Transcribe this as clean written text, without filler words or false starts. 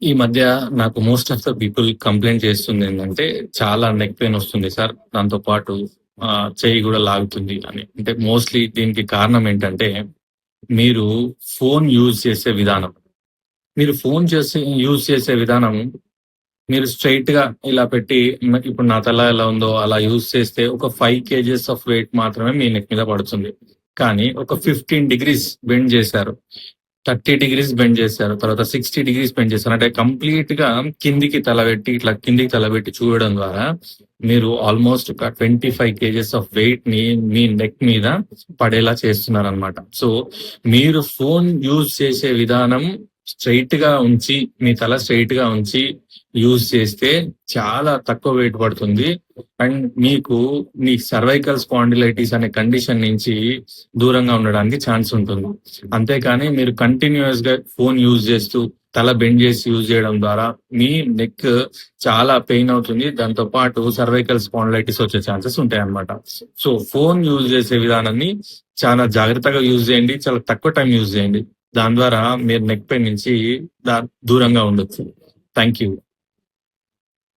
ఈ మధ్య నాకు most of the people complaint చేస్తుంది ఏంటంటే, చాలా నెక్ పెయిన్ వస్తుంది సార్. దాంతో పాటు చెయ్యి గూడా లాగుతుంది అని. అంటే మోస్ట్‌లీ దీనికి కారణం ఏంటంటే, మీరు ఫోను యూజ్ చేసే విధానం. మీరు ఫోను యూజ్ చేసే విధానం మీరు స్ట్రెయిట్‌గా ఇలా పెట్టి ఇప్పుడు నా తల ఎలా ఉందో అలా యూజ్ చేస్తే ఒక 5 కేజీస్ ఆఫ్ వెయిట్ మాత్రమే మీ నెక్ మీద పడుతుంది. కానీ ఒక 15 డిగ్రీస్ బెండ్ చేశారు. 30 డిగ్రీస్ బెండ్ చేశారు. తర్వాత 60 డిగ్రీస్ బెండ్ చేశారు. అంటే కంప్లీట్‌గా కిందికి తలబెట్టి, ఇట్లా కిందికి తలబెట్టి చూడడం ద్వారా మీరు ఆల్‌మోస్ట్ ఒక 25 కేజెస్ ఆఫ్ వెయిట్‌ని మీ నెక్ మీద పడేలా చేస్తున్నారనమాట. సో, మీరు ఫోను యూజ్ చేసే విధానం స్ట్రెయిట్‌గా ఉంచి, మీ తల స్ట్రెయిట్‌గా ఉంచి యూజ్ చేస్తే చాలా తక్కువ వెయిట్ పడుతుంది. అండ్ మీకు మీ సర్వైకల్ స్పాండిలైటిస్ అనే కండిషన్ నుంచి దూరంగా ఉండడానికి ఛాన్స్ ఉంటుంది. అంతేకాని మీరు కంటిన్యూయస్‌గా ఫోను యూజ్ చేస్తూ, తల బెండ్ చేసి యూజ్ చేయడం ద్వారా మీ నెక్ చాలా పెయిన్ అవుతుంది. దాంతో పాటు సర్వైకల్ స్పాండిలైటిస్ వచ్చే ఛాన్సెస్ ఉంటాయన్నమాట. సో, ఫోను యూజ్ చేసే విధానాన్ని చాలా జాగ్రత్తగా యూజ్ చేయండి. చాలా తక్కువ టైం యూజ్ చేయండి. దాని ద్వారా మీరు నెక్ పెయిన్ నుంచి దూరంగా ఉండొచ్చు. Thank you.